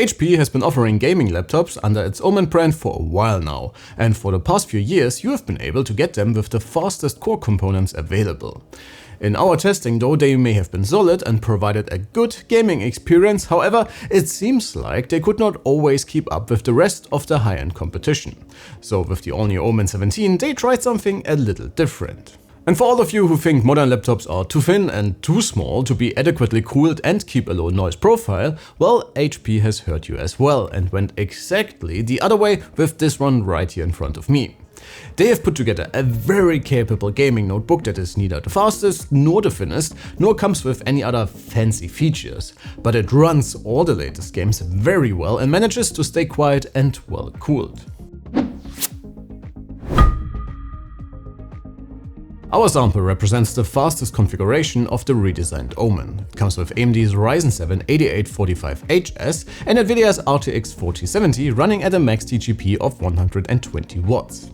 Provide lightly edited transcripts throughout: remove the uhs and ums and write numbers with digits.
HP has been offering gaming laptops under its Omen brand for a while now, and for the past few years you have been able to get them with the fastest core components available. In our testing though, they may have been solid and provided a good gaming experience, however, it seems like they could not always keep up with the rest of the high-end competition. So with the all-new Omen 17, they tried something a little different. And for all of you who think modern laptops are too thin and too small to be adequately cooled and keep a low noise profile, well, HP has heard you as well and went exactly the other way with this one right here in front of me. They have put together a very capable gaming notebook that is neither the fastest nor the thinnest, nor comes with any other fancy features, but it runs all the latest games very well and manages to stay quiet and well cooled. Our sample represents the fastest configuration of the redesigned Omen. It comes with AMD's Ryzen 7 8845HS and Nvidia's RTX 4070 running at a max TGP of 120 watts.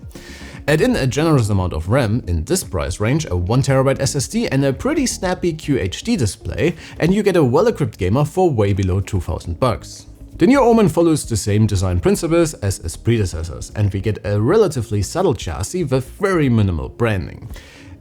Add in a generous amount of RAM in this price range, a 1TB SSD and a pretty snappy QHD display, and you get a well-equipped gamer for way below $2,000. The new Omen follows the same design principles as its predecessors, and we get a relatively subtle chassis with very minimal branding.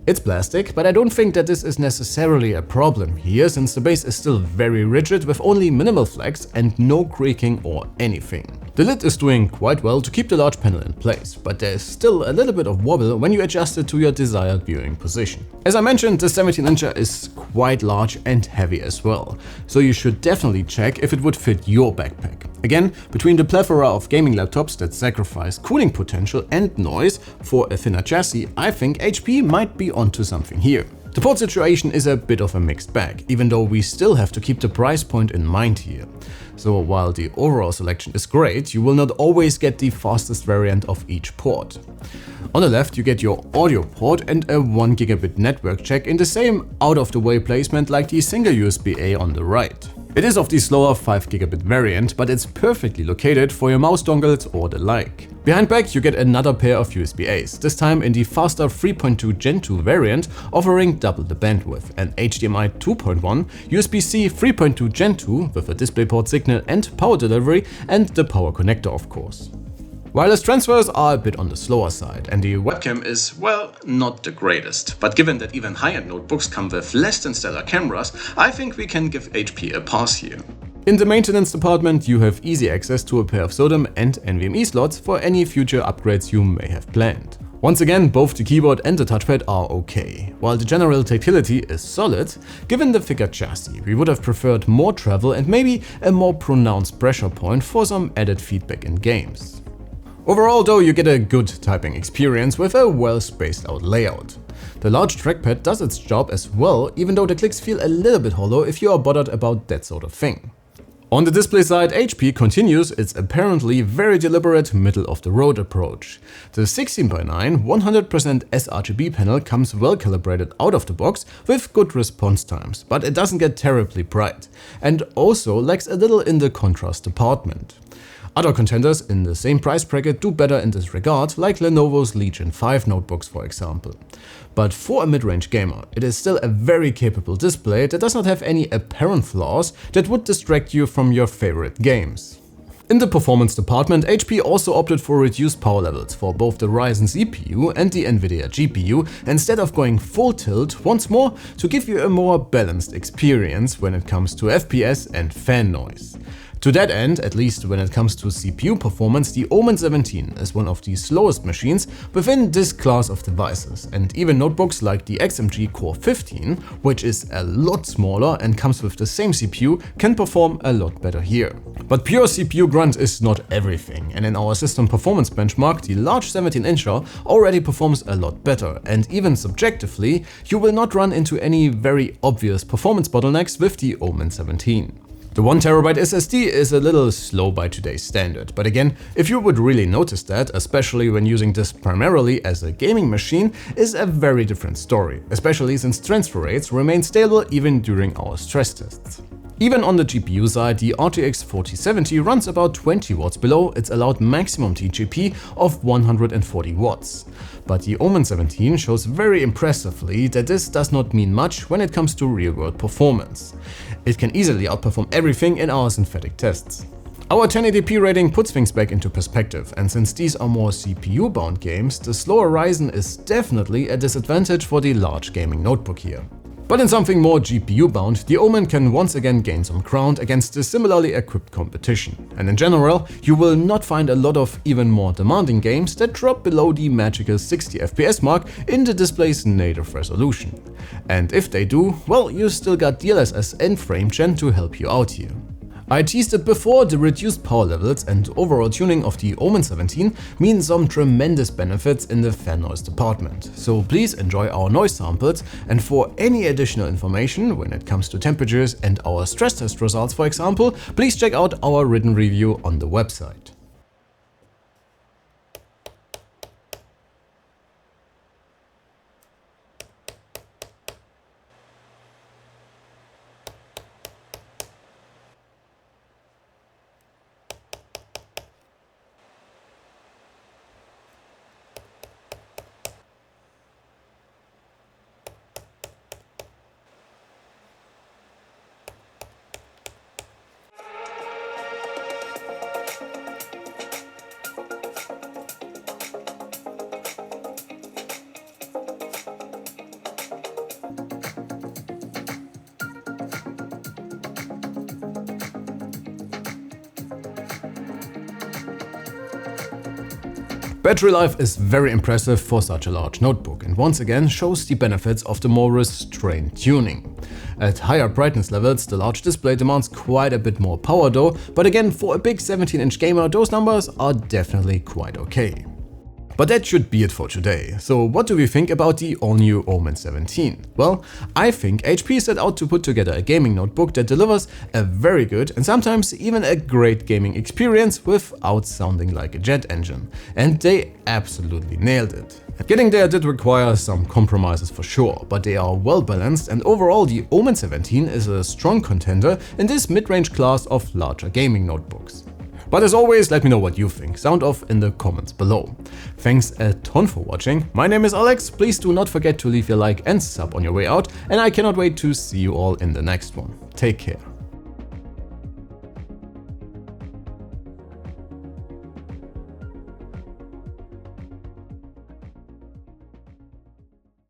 It's plastic, but I don't think that this is necessarily a problem here, since the base is still very rigid with only minimal flex and no creaking or anything. The lid is doing quite well to keep the large panel in place, but there is still a little bit of wobble when you adjust it to your desired viewing position. As I mentioned, the 17-incher is quite large and heavy as well, so you should definitely check if it would fit your backpack. Again, between the plethora of gaming laptops that sacrifice cooling potential and noise for a thinner chassis, I think HP might be onto something here. The port situation is a bit of a mixed bag, even though we still have to keep the price point in mind here. So while the overall selection is great, you will not always get the fastest variant of each port. On the left you get your audio port and a 1 gigabit network check in the same out-of-the-way placement like the single USB-A on the right. It is of the slower 5 gigabit variant, but it's perfectly located for your mouse dongles or the like. Behind back you get another pair of USB-As, this time in the faster 3.2 Gen 2 variant, offering double the bandwidth, and HDMI 2.1, USB-C 3.2 Gen 2 with a DisplayPort signal and power delivery, and the power connector of course. Wireless transfers are a bit on the slower side, and the webcam is, well, not the greatest. But given that even high-end notebooks come with less than stellar cameras, I think we can give HP a pass here. In the maintenance department, you have easy access to a pair of SODIMM and NVMe slots for any future upgrades you may have planned. Once again, both the keyboard and the touchpad are okay. While the general tactility is solid, given the thicker chassis, we would have preferred more travel and maybe a more pronounced pressure point for some added feedback in games. Overall though, you get a good typing experience with a well spaced out layout. The large trackpad does its job as well, even though the clicks feel a little bit hollow if you are bothered about that sort of thing. On the display side, HP continues its apparently very deliberate middle-of-the-road approach. The 16:9 100% sRGB panel comes well calibrated out of the box with good response times, but it doesn't get terribly bright, and also lags a little in the contrast department. Other contenders in the same price bracket do better in this regard, like Lenovo's Legion 5 notebooks for example. But for a mid-range gamer, it is still a very capable display that does not have any apparent flaws that would distract you from your favorite games. In the performance department, HP also opted for reduced power levels for both the Ryzen CPU and the Nvidia GPU, instead of going full tilt once more to give you a more balanced experience when it comes to FPS and fan noise. To that end, at least when it comes to CPU performance, the Omen 17 is one of the slowest machines within this class of devices, and even notebooks like the XMG Core 15, which is a lot smaller and comes with the same CPU, can perform a lot better here. But pure CPU grunt is not everything, and in our system performance benchmark, the large 17-incher already performs a lot better, and even subjectively, you will not run into any very obvious performance bottlenecks with the Omen 17. The 1TB SSD is a little slow by today's standard, but again, if you would really notice that, especially when using this primarily as a gaming machine, is a very different story, especially since transfer rates remain stable even during our stress tests. Even on the GPU side, the RTX 4070 runs about 20 watts below its allowed maximum TGP of 140 watts. But the Omen 17 shows very impressively that this does not mean much when it comes to real-world performance. It can easily outperform everything in our synthetic tests. Our 1080p rating puts things back into perspective, and since these are more CPU-bound games, the slower Ryzen is definitely a disadvantage for the large gaming notebook here. But in something more GPU-bound, the Omen can once again gain some ground against the similarly equipped competition. And in general, you will not find a lot of even more demanding games that drop below the magical 60 FPS mark in the display's native resolution. And if they do, well, you still got DLSS and frame gen to help you out here. I teased it before, the reduced power levels and overall tuning of the Omen 17 mean some tremendous benefits in the fan noise department. So please enjoy our noise samples, and for any additional information when it comes to temperatures and our stress test results for example, please check out our written review on the website. Battery life is very impressive for such a large notebook and once again shows the benefits of the more restrained tuning. At higher brightness levels, the large display demands quite a bit more power though, but again, for a big 17-inch gamer, those numbers are definitely quite okay. But that should be it for today. So what do we think about the all-new Omen 17? Well, I think HP set out to put together a gaming notebook that delivers a very good and sometimes even a great gaming experience without sounding like a jet engine. And they absolutely nailed it. Getting there did require some compromises for sure, but they are well balanced, and overall the Omen 17 is a strong contender in this mid-range class of larger gaming notebooks. But as always, let me know what you think, sound off in the comments below. Thanks a ton for watching, my name is Alex, please do not forget to leave your like and sub on your way out, and I cannot wait to see you all in the next one. Take care.